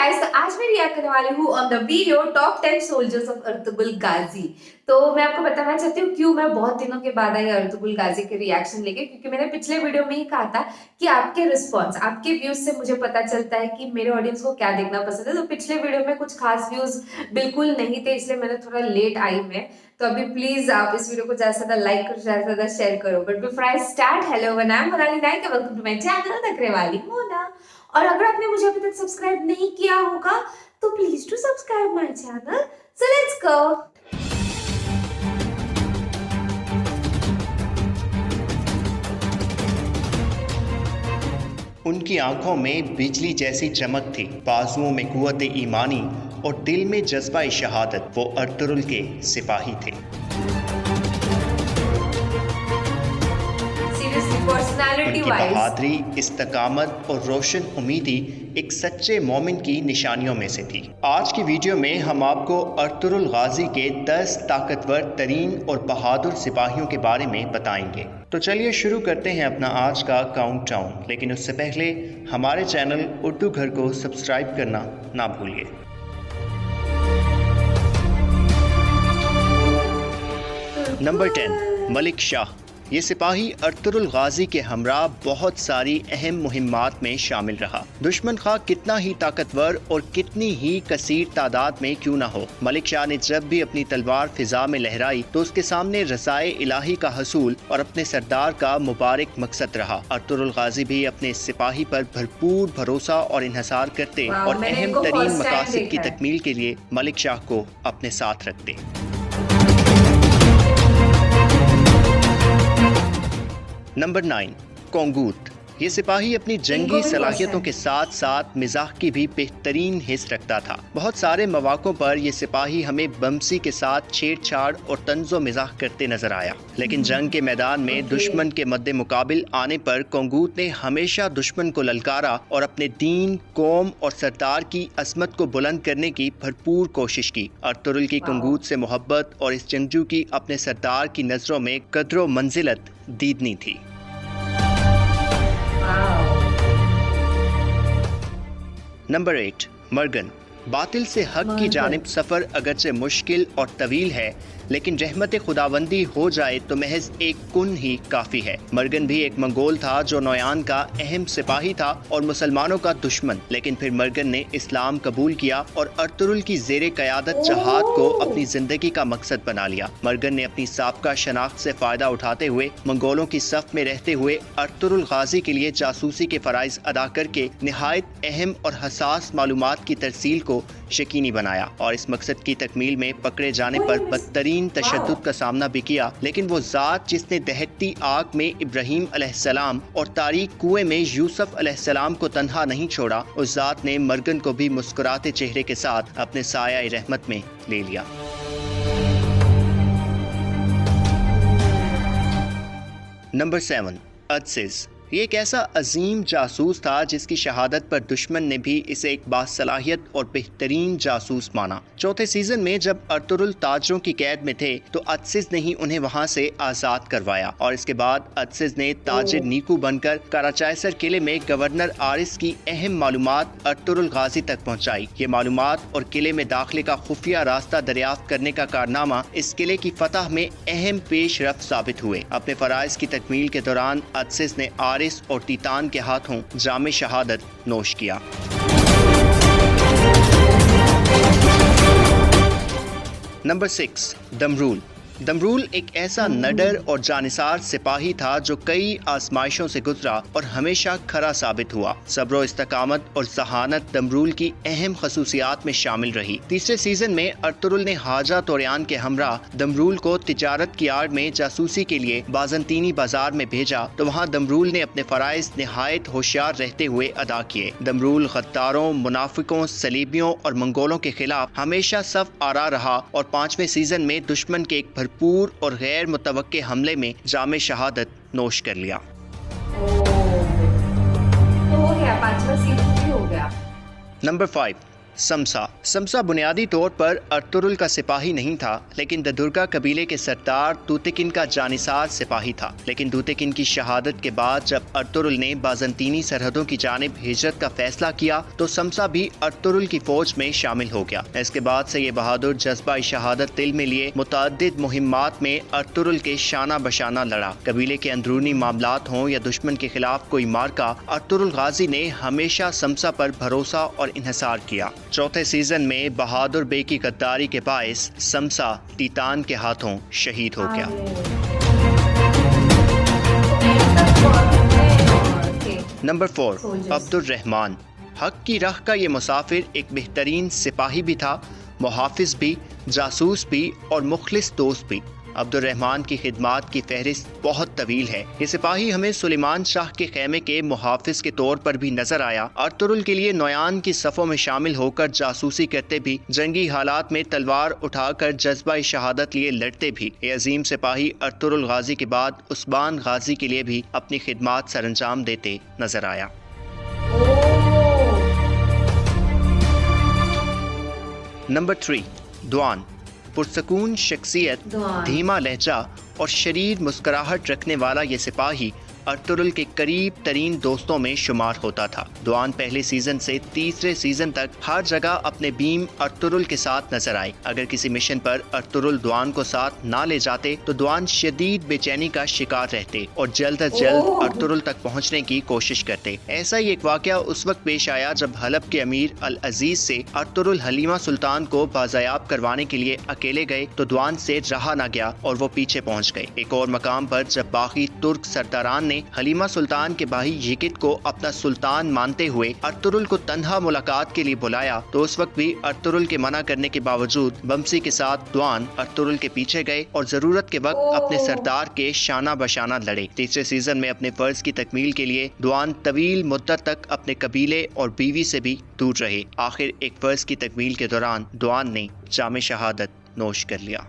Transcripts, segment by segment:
Guys, तो आज मैं रिएक्ट करने वाली हूँ on the video top 10 soldiers of Ertugrul Ghazi. तो मैं आपको बताना चाहती हूँ क्यों मैं बहुत दिनों के बाद आई अर्तुगरुल गाजी के रिएक्शन लेके, क्योंकि मैंने पिछले वीडियो में ही कहा था कि आपके रिस्पॉन्स, आपके व्यूज से मुझे पता चलता है कि मेरे ऑडियंस को क्या देखना पसंद है। तो पिछले वीडियो में कुछ खास व्यूज बिल्कुल नहीं थे, इसलिए मैंने थोड़ा लेट आई मैं। तो अभी प्लीज आप इस वीडियो को ज्यादा से ज्यादा लाइक करो, ज्यादा से ज्यादा शेयर करो। But before I start, hello one, I am Monali Naik, welcome to my channel नखरे वाली मोना। और अगर आपने मुझे अभी तक सब्सक्राइब नहीं किया होगा तो please to subscribe my channel. So let's go. उनकी आंखों में बिजली जैसी चमक थी, बाजुओं में कुव्वत ईमानी और दिल में जज्बा शहादत। वो अर्तुगरुल के सिपाही थे। उनकी बहादुरी, इस्तकामत और रोशन उम्मीदी एक सच्चे मोमिन की निशानियों में से थी। आज की वीडियो में हम आपको अर्तुगरुल गाजी के 10 ताकतवर तरीन और बहादुर सिपाहियों के बारे में बताएंगे। तो चलिए शुरू करते हैं अपना आज का काउंटडाउन। लेकिन उससे पहले हमारे चैनल उर्दू घर को सब्सक्राइब करना ना भूलिए। नंबर 10, मलिक शाह। ये सिपाही अर्तुगरुल गाजी के हमरा बहुत सारी अहम मुहिम्मात में शामिल रहा। दुश्मन खा कितना ही ताकतवर और कितनी ही कसीर तादाद में क्यों ना हो, मलिक शाह ने जब भी अपनी तलवार फिजा में लहराई तो उसके सामने रज़ाए इलाही का हसूल और अपने सरदार का मुबारक मकसद रहा। अर्तुगरुल गाजी भी अपने सिपाही पर भरपूर भरोसा और इन्हसार करते और अहम तरीन मकासद की तकमील के लिए मलिक शाह को अपने साथ रखते। नंबर 9, कोंगूत। ये सिपाही अपनी जंगी सलाहियतों के साथ साथ मिजाह की भी बेहतरीन हिस्स रखता था। बहुत सारे मौक़ों पर यह सिपाही हमें बमसी के साथ छेड़छाड़ और तंज़ो मिजाह करते नजर आया। लेकिन जंग के मैदान में दुश्मन के मद्दे मुकाबिल आने पर कोंगूत ने हमेशा दुश्मन को ललकारा और अपने दीन, कौम और सरदार की अजमत को बुलंद करने की भरपूर कोशिश की। अर्तुगरुल की कोंगूत से मोहब्बत और इस जंगजू की अपने सरदार की नजरों में कद्र मंजिलत दीदनी थी। Number 8, Morgan. बातिल से हक की जानिब सफ़र अगरचे मुश्किल और तवील है, लेकिन रहमत खुदावंदी हो जाए तो महज एक कुन ही काफ़ी है। मर्गन भी एक मंगोल था जो नौयान का अहम सिपाही था और मुसलमानों का दुश्मन। लेकिन फिर मर्गन ने इस्लाम कबूल किया और अर्तुगरुल की ज़ेरे क़यादत जहाद को अपनी ज़िंदगी का मकसद बना लिया। मर्गन ने अपनी साबका शनाख्त से फ़ायदा उठाते हुए मंगोलों की सफ़ में रहते हुए अर्तुगरुल गाजी के लिए जासूसी के फ़राइज़ अदा करके नहायत अहम और हसास मालूमात की तरसील को यकीनी बनाया और इस मकसद की तकमील में पकड़े जाने पर बदतरीन तशद्दुद का सामना भी किया। लेकिन वो ज़ात जिसने दहकती आग में इब्राहीम अलैहिस्सलाम और तारीक कुएं में यूसुफ अलैहिस्सलाम को तन्हा नहीं छोड़ा, उस ज़ात ने मर्गन को भी मुस्कुराते चेहरे के साथ अपने साया रहमत में ले लिया। नंबर 7, अज़्ज़िज़। ये एक ऐसा अजीम जासूस था जिसकी शहादत पर दुश्मन ने भी इसे एक बासलाहियत और बेहतरीन जासूस माना। चौथे सीजन में जब अर्तुगरुल ताजरों की कैद में थे तो अज़्ज़िज़ ने ही उन्हें वहां से आज़ाद करवाया और इसके बाद अज़्ज़िज़ ने ताजिर नीकू बनकर कराचायसर किले में गवर्नर आरिस की अहम मालूमात अर्तुगरुल गाजी तक पहुँचाई। ये मालूमात और किले में दाखिले का खुफिया रास्ता दरियाफ्त करने का कारनामा इस किले की फतह में अहम पेश रफ्त साबित हुए। अपने फराइज की तकमील के दौरान अज़्ज़िज़ ने आरिस और तीतान के हाथों जामे शहादत नोश किया। नंबर 6, दमरूल। दमरूल एक ऐसा नडर और जानिसार सिपाही था जो कई आजमाइशों से गुजरा और हमेशा खरा साबित हुआ। सब्र इस्तकामत और जहानत दमरूल की अहम खसूसियात में शामिल रही। तीसरे सीजन में अर्तुगरुल ने हाजा तोरियान के हमरा दमरूल को तिजारत की आड़ में जासूसी के लिए बाज़ंतीनी बाजार में भेजा तो वहाँ दमरूल ने अपने फराइज निहायत होशियार रहते हुए अदा किए। दमरूल गद्दारों, मुनाफिकों, सलीबियों और मंगोलों के खिलाफ हमेशा सफ आरा रहा और 5वें सीजन में दुश्मन के एक भरपूर और गैर मुतवक्के हमले में जामे शहादत नोश कर लिया। तो हो गया, 5वां सीजन भी हो गया। नंबर 5, समसा बुनियादी तौर पर अर्तुरुल का सिपाही नहीं था, लेकिन ददुर्गा कबीले के सरदार दूतिकिन का जानिसार सिपाही था। लेकिन दूतिकिन की शहादत के बाद जब अर्तुरुल ने बाज़ंतीनी सरहदों की जानिब हिजरत का फैसला किया तो समसा भी अर्तुरुल की फौज में शामिल हो गया। इसके बाद से ये बहादुर जज्बा शहादत दिल में लिए मुतअद्दिद मुहिम्मात में अर्तुरुल के शाना बशाना लड़ा। कबीले के अंदरूनी मामलात हों या दुश्मन के खिलाफ कोई मार्का, अर्तुरुल गाजी ने हमेशा समसा पर भरोसा और इन्हिसार किया। चौथे सीजन में बहादुर बे की गद्दारी के बायस समसा टीतान के हाथों शहीद हो गया। नंबर 4, अब्दुल रहमान। हक की राह का ये मुसाफिर एक बेहतरीन सिपाही भी था, मुहाफिज भी, जासूस भी और मुखलिस दोस्त भी। अब्दुल रहमान की खिदमात की फहरिस्त बहुत तवील है। ये सिपाही हमें सुलेमान शाह के खेमे के मुहाफिज के तौर पर भी नजर आया। अर्तुरुल के लिए नोयान की सफ़ों में शामिल होकर जासूसी करते भी, जंगी हालात में तलवार उठाकर जज्बा शहादत लिए लड़ते भी। ये अजीम सिपाही अर्तुरुल गाजी के बाद उस्मान गाजी के लिए भी अपनी खिदमात सरंजाम देते नजर आया। नंबर 3, दुआन। पुरसकून शख्सियत, धीमा लहजा और शरीर मुस्कुराहट रखने वाला ये सिपाही अर्तुरुल के करीब तरीन दोस्तों में शुमार होता था। दुआन पहले सीजन से तीसरे सीजन तक हर जगह अपने बीम अर्तुरुल के साथ नजर आए। अगर किसी मिशन पर अर्तुरुल दुआन को साथ ना ले जाते तो दुआन शदीद बेचैनी का शिकार रहते और जल्द अज जल्द अर्तुरुल तक पहुंचने की कोशिश करते। ऐसा ही एक वाकया उस वक्त पेश आया जब हलब के अमीर अल अजीज से अर्तुरुल हलीमा सुल्तान को बाज़याब करवाने के लिए अकेले गए तो दुआन से रहा न गया और वो पीछे पहुँच गए। एक और मकाम पर जब बाकी तुर्क सरदारान हलीमा सुल्तान के भाई यिगित को अपना सुल्तान मानते हुए अर्तुरुल को तन्हा मुलाकात के लिए बुलाया तो उस वक्त भी अर्तुरुल के मना करने के बावजूद बमसी के साथ दुआन अर्तुरुल के पीछे गए और जरूरत के वक्त अपने सरदार के शाना बशाना लड़े। तीसरे सीजन में अपने फर्ज की तकमील के लिए दुआन तवील मुद्दत तक अपने कबीले और बीवी से भी दूर रहे। आखिर एक फर्ज की तकमील के दौरान दुआन ने जामे शहादत नोश कर लिया।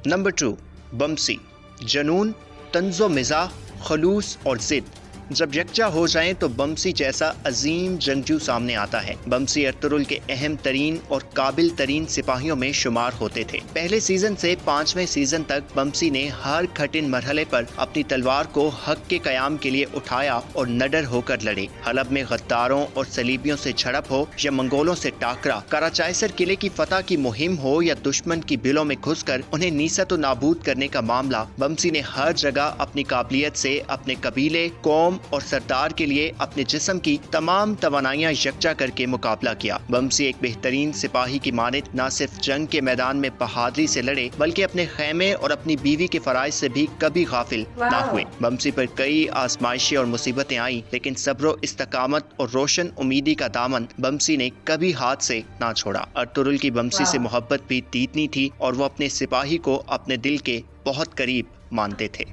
नंबर 2, बमसी। जुनून, तंज़ो मिज़ाह, खलूस और जिद जब यकजा हो जाएं तो बमसी जैसा अजीम जंगजू सामने आता है। बमसी अर्तुरुल के अहम तरीन और काबिल तरीन सिपाहियों में शुमार होते थे। पहले सीजन से 5वें सीजन तक बमसी ने हर कठिन मरहले पर अपनी तलवार को हक के कयाम के लिए उठाया और नडर होकर लड़े। हलब में गद्दारों और सलीबियों से झड़प हो या मंगोलों से टाकरा, कराचाइसर किले की फतह की मुहिम हो या दुश्मन की बिलों में घुसकर उन्हें नीसत व नाबूद करने का मामला, बमसी ने हर जगह अपनी काबिलियत से अपने कबीले, कौम और सरदार के लिए अपने जिस्म की तमाम तवानाइयां यकजा करके मुकाबला किया। बमसी एक बेहतरीन सिपाही की मानित न सिर्फ जंग के मैदान में बहादुरी से लड़े बल्कि अपने खेमे और अपनी बीवी के फराइज से भी कभी गाफिल ना हुए। बमसी पर कई आजमाइशें और मुसीबतें आई लेकिन सब्र, इस्तकामत और रोशन उम्मीदी का दामन बमसी ने कभी हाथ से ना छोड़ा। अर्तुरुल की बमसी से मोहब्बत भी तीतनी थी और वो अपने सिपाही को अपने दिल के बहुत करीब मानते थे।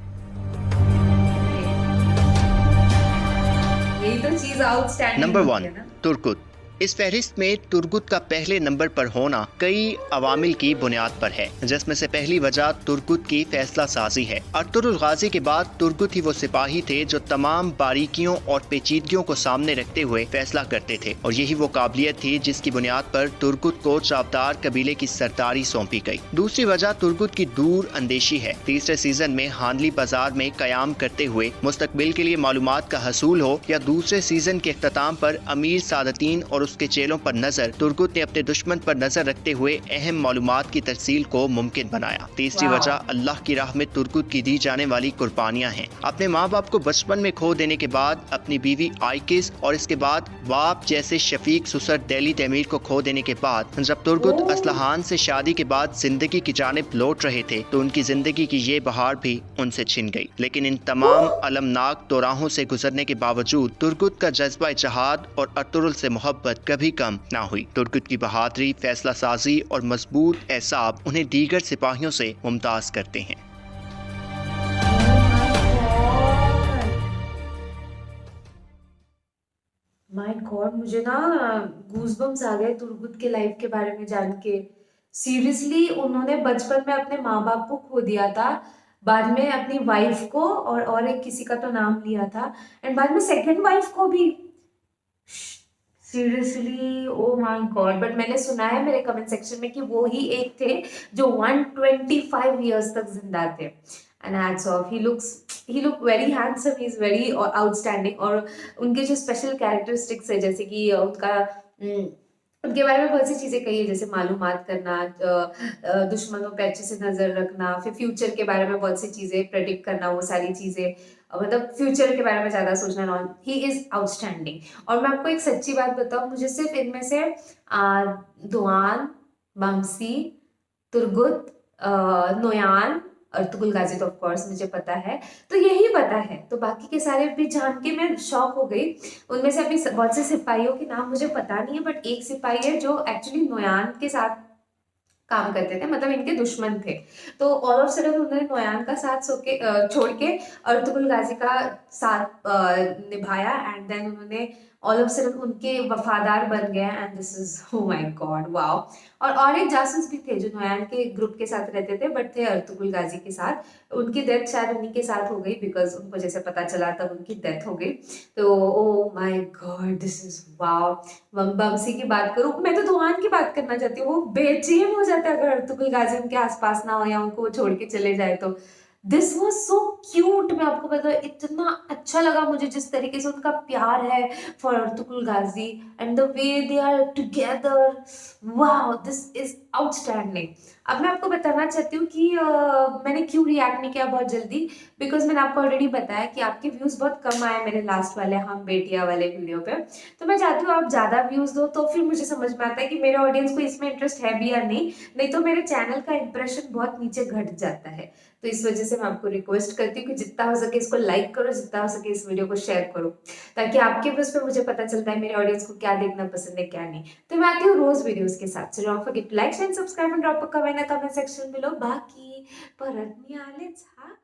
नंबर 1, तुर्कुत। इस फहरिस्त में तुर्गुत का पहले नंबर पर होना कई अवामिल की बुनियाद पर है, जिसमें से पहली वजह तुर्गुत की फैसला साजी है। अर्तुरुल गाजी के बाद तुर्गुत ही वो सिपाही थे जो तमाम बारीकियों और पेचीदगियों को सामने रखते हुए फैसला करते थे और यही वो काबिलियत थी जिसकी बुनियाद पर तुर्गुत को चावदार कबीले की सरदारी सौंपी गई। दूसरी वजह तुर्गुत की दूर अंदेशी है। तीसरे सीजन में हानली बाजार में कयाम करते हुए मुस्तकबिल के लिए मालूमात का हसूल हो या दूसरे सीजन के इख्तिताम पर अमीर सादतीन और उसके चेलों पर नजर, तुर्गुत ने अपने दुश्मन पर नजर रखते हुए अहम मालूमात की तरसील को मुमकिन बनाया। तीसरी वजह अल्लाह की राह में तुर्गुत की दी जाने वाली कुर्बानियां हैं। अपने माँ बाप को बचपन में खो देने के बाद, अपनी बीवी आइकिस और इसके बाद बाप जैसे शफीक सुसर दिल्ली तमीर को खो देने के बाद जब तुर्गुत असलहान से शादी के बाद जिंदगी की जानिब लौट रहे थे तो उनकी जिंदगी की ये बहार भी उनसे छिन गई। लेकिन इन तमाम अलमनाक दौराहों से गुजरने के बावजूद तुर्गुत का जज्बा जहाद और अर्तुरुल से मोहब्बत कभी कम ना हुई। तुर्गुत की बहादुरी, फैसला साजी और मजबूत एहसाब उन्हें दीगर सिपाहियों से मुमताज करते हैं। माय गॉड, मुझे ना गूज़बम्स आ गए तुर्गुत के लाइफ के बारे में जान के। सीरियसली उन्होंने बचपन में अपने माँ बाप को खो दिया था बाद में अपनी वाइफ को और एक किसी का तो नाम लिया था, एंड बाद में सेकंड वाइफ को भी। Seriously, O my God. But मैंने सुना है मेरे कमेंट सेक्शन में कि वो ही एक थे जो 125 ईयर्स तक जिंदा थे। And hats off, he look very handsome, he is very outstanding. और उनके जो स्पेशल कैरेक्टरिस्टिक्स है, जैसे कि उनके बारे में बहुत सी चीज़ें कही है, जैसे मालूमात करना, दुश्मनों पे अच्छे से नज़र रखना, फिर फ्यूचर के बारे में बहुत सी चीज़ें प्रेडिक्ट करना, वो सारी चीज़ें, मतलब फ्यूचर के बारे में ज़्यादा सोचना। Non, he is outstanding. और मैं आपको एक सच्ची बात बताऊँ, मुझे सिर्फ इनमें से दुआन, बमसी, तुर्गुत, नोयान, अर्तुगरुल गाजी तो ऑफ कोर्स मुझे पता है, तो यही पता है। तो बाकी के सारे भी जान के मैं शॉक हो गई। उनमें से अभी बहुत से सिपाहियों के नाम मुझे पता नहीं है, बट एक सिपाही है जो एक्चुअली नोयान के साथ काम करते थे, मतलब इनके दुश्मन थे। तो ऑल ऑफ सडन उन्होंने नोयान का साथ छोड़ के अर्तुगरुल गाजी का साथ निभाया, एंड देन उन्होंने ऑल ऑफ सडन उनके वफादार बन गए। And this is, O my God, wow. और एक जासूस भी थे जो नोयान के ग्रुप के साथ रहते थे, बट थे अर्तुगरुल गाजी के साथ। उनकी डेथ शायद उन्हीं के साथ हो गई, बिकॉज उनको जैसे पता चला तब उनकी डेथ हो गई। तो oh my god, this is wow. Bamsi की बात करूं, मैं तो दुआन की बात करना चाहती हूँ। वो बेचैन हो जाता है अगर अर्तुगरुल गाजी उनके आसपास ना हो या उनको छोड़ के चले जाए तो। This was so cute. मैं आपको बताऊँ, इतना अच्छा लगा मुझे जिस तरीके से उनका प्यार है for Ertugrul Ghazi, and the way they are together. Wow, this is outstanding. अब मैं आपको बताना चाहती हूँ कि मैंने क्यों रिएक्ट नहीं किया बहुत जल्दी, बिकॉज मैंने आपको ऑलरेडी बताया कि आपके व्यूज बहुत कम आए मेरे लास्ट वाले हम बेटिया वाले वीडियो पे। तो मैं चाहती हूँ आप ज़्यादा व्यूज दो, तो फिर मुझे समझ में आता है कि मेरे ऑडियंस को इसमें इंटरेस्ट है भी या नहीं तो मेरे चैनल का इंप्रेशन बहुत नीचे घट जाता है। तो इस वजह से मैं आपको रिक्वेस्ट करती हूँ कि जितना हो सके इसको लाइक करो, जितना हो सके इस वीडियो को शेयर करो, ताकि आपके व्यूज पे मुझे पता चलता है मेरे ऑडियंस को क्या देखना पसंद है क्या नहीं। तो मैं आती हूँ रोज वीडियोस के साथ। So don't forget to like, share, subscribe and drop a comment in the comment section below. बाकी परत नहीं आलेच, हाँ।